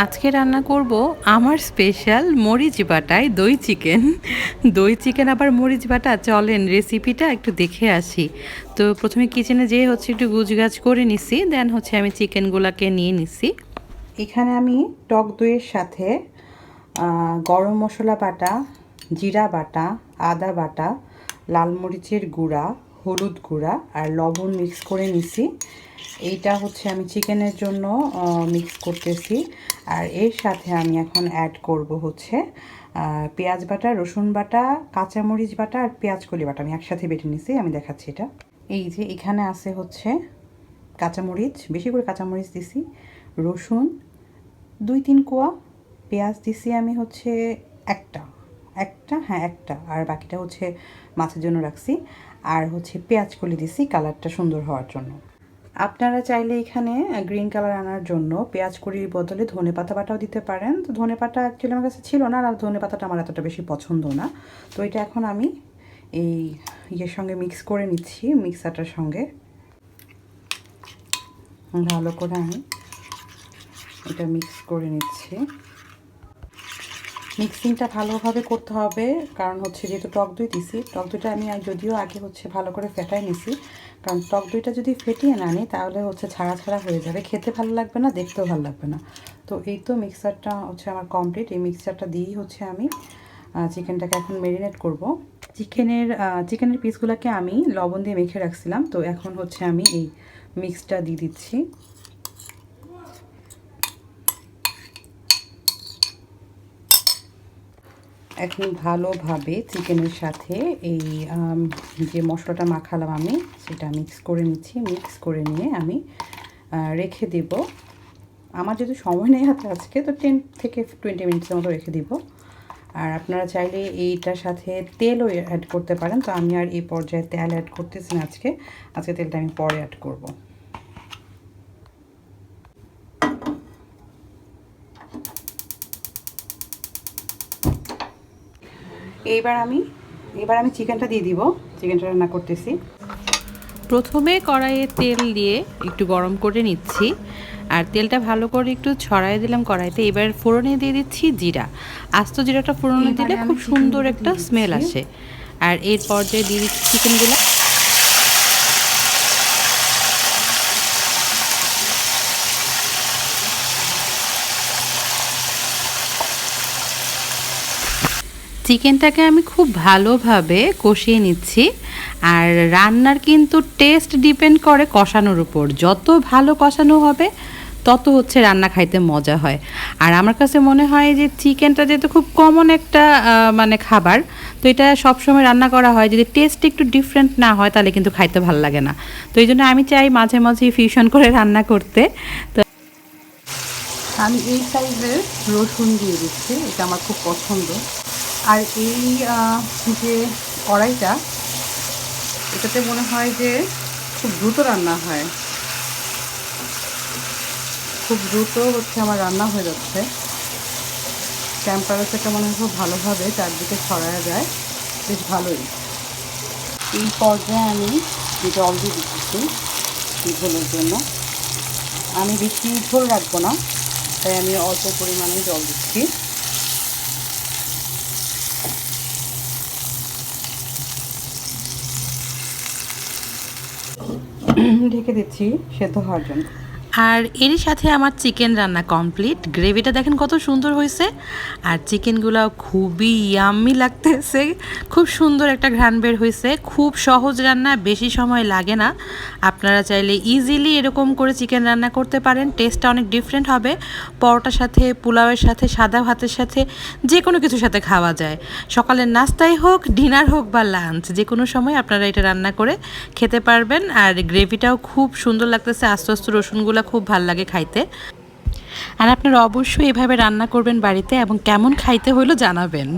আজকে রান্না করব আমার স্পেশাল মরিচ বাটায় দই চিকেন। দই চিকেন আবার মরিচ বাটা, চলেন রেসিপিটা একটু দেখে আসি। তো প্রথমে কিচেনে যেয়ে হচ্ছে একটু গুছগাছ করে নিছি, দেন হচ্ছে আমি চিকেনগুলোকে নিয়ে নিছি। এখানে আমি টক দইয়ের সাথে গরম মশলা বাটা, জিরা বাটা, আদা বাটা, লাল মরিচের গুঁড়া, হলুদ গুঁড়া আর লবণ মিক্স করে নিছি। এইটা হচ্ছে আমি চিকেনের জন্য মিক্স করতেছি। আর এর সাথে আমি এখন অ্যাড করব হচ্ছে পেঁয়াজ বাটা, রসুন বাটা, কাঁচামরিচ বাটা আর পেঁয়াজ কলি বাটা। আমি একসাথে বেটে নিছি, আমি দেখাচ্ছি এটা। এই যে এখানে আছে হচ্ছে কাঁচামরিচ, বেশি করে কাঁচামরিচ দিছি, রসুন 2-3 কোয়া, পেঁয়াজ দিছি আমি হচ্ছে একটা একটা, আর বাকিটা হচ্ছে মাছের জন্য রাখছি। আর হচ্ছে পেঁয়াজ কলি দিছি কালারটা সুন্দর হওয়ার জন্য। আপনারা চাইলে এখানে গ্রিন কালার আনার জন্য পেঁয়াজ কলির বদলে ধনেপাতা বাটাও দিতে পারেন। তো ধনেপাতা অ্যাকচুয়ালি আমার কাছে ছিল না, আর ধনেপাতাটা আমার এতটা বেশি পছন্দ না। তো এটা এখন আমি এই ইয়ের সঙ্গে মিক্স করে নিচ্ছি, মিক্সারটার সঙ্গে ভালো করে আমি এটা মিক্স করে নিচ্ছি। মিক্সিংটা ভালোভাবে করতে হবে, কারণ হচ্ছে যেহেতু টক দই দিছি, টক দইটা আমি যদিও আগে হচ্ছে ভালো করে ফেটাই নিছি, কারণ টক দইটা যদি ফেটিয়ে না নিই তাহলে হচ্ছে ছাড়া ছাড়া হয়ে যাবে, খেতে ভালো লাগবে না, দেখতেও ভালো লাগবে না। তো এই তো মিক্সারটা হচ্ছে আমার কমপ্লিট। এই মিক্সারটা দিয়েই হচ্ছে আমি চিকেনটাকে এখন ম্যারিনেট করব। চিকেনের পিসগুলোকে আমি লবণ দিয়ে মেখে রাখছিলাম, তো এখন হচ্ছে আমি এই মিক্সটা দিয়ে দিচ্ছি। এখন ভালোভাবে চিকেনের সাথে এই যে মশলাটা মাখালাম আমি সেটা মিক্স করে নিচ্ছি। মিক্স করে নিয়ে আমি রেখে দেব। আমার যেহেতু সময় নেই হাতে আজকে, তো 10 থেকে 20 মিনিটসের মতো রেখে দিব। আর আপনারা চাইলে এইটার সাথে তেলও অ্যাড করতে পারেন। তো আমি আর এই পর্যায়ে তেল অ্যাড করতেছি না আজকে তেলটা আমি পরে অ্যাড করব। এবার আমি চিকেনটা দিয়ে দিব। চিকেনটা রান্না করতেছি। প্রথমে কড়াইয়ে তেল দিয়ে একটু গরম করে নিচ্ছি, আর তেলটা ভালো করে একটু ছড়াই দিলাম কড়াইতে। এবার ফোড়নে দিয়ে দিচ্ছি জিরা। আস্ত জিরাটা ফোড়নে দিলে খুব সুন্দর একটা স্মেল আসে। আর এর পর্যায়ে দিয়ে দিচ্ছি চিকেনগুলো। চিকেনটাকে আমি খুব ভালোভাবে কষিয়ে নিচ্ছি। আর রান্নার কিন্তু টেস্ট ডিপেন্ড করে কষানোর উপর। যত ভালো কষানো হবে তত হচ্ছে রান্না খাইতে মজা হয়। আর আমার কাছে মনে হয় যে চিকেনটা যেহেতু খুব কমন একটা মানে খাবার, তো এটা সবসময় রান্না করা হয়, যদি টেস্ট একটু ডিফারেন্ট না হয় তাহলে কিন্তু খাইতে ভালো লাগে না। তো এই জন্য আমি চাই মাঝে মাঝে ফিউশন করে রান্না করতে। তো আমি এই সাইজের রসুন দিয়ে দিচ্ছি, এটা আমার খুব পছন্দ। আর এই যে কড়াইটা, এটাতে মনে হয় যে খুব দ্রুত রান্না হয়, খুব দ্রুত হচ্ছে আমার রান্না হয়ে যাচ্ছে। টেম্পারেচারটা মনে হয় খুব ভালোভাবে চারদিকে ছড়ানো যায়, বেশ ভালোই। এই পর্যায়ে আমি জল দিয়ে দিচ্ছি ঝোলের জন্য। আমি বেশি ঝোল রাখবো না, তাই আমি অল্প পরিমাণে জল দিচ্ছি। ঢেকে দিচ্ছি সেদ্ধ হওয়ার জন্য। আর এরই সাথে আমার চিকেন রান্না কমপ্লিট। গ্রেভিটা দেখেন কত সুন্দর হয়েছে, আর চিকেনগুলো খুবই ইয়াম্মি লাগতেছে। খুব সুন্দর একটা ঘ্রাণ বের হয়েছে। খুব সহজ রান্না, বেশি সময় লাগে না। আপনারা চাইলে ইজিলি এরকম করে চিকেন রান্না করতে পারেন। টেস্টটা অনেক ডিফারেন্ট হবে। পরোটার সাথে, পোলাওয়ের সাথে, সাদা ভাতের সাথে, যে কোনো কিছুর সাথে খাওয়া যায়। সকালের নাস্তাই হোক, ডিনার হোক বা লাঞ্চ, যে কোনো সময় আপনারা এটা রান্না করে খেতে পারবেন। আর গ্রেভিটাও খুব সুন্দর লাগতেছে, আস্তে আস্তে রসুনগুলো খুব ভাল লাগে খাইতে। আর আপনারা অবশ্যই এভাবে রান্না করবেন বাড়িতে, এবং কেমন খাইতে হলো জানাবেন।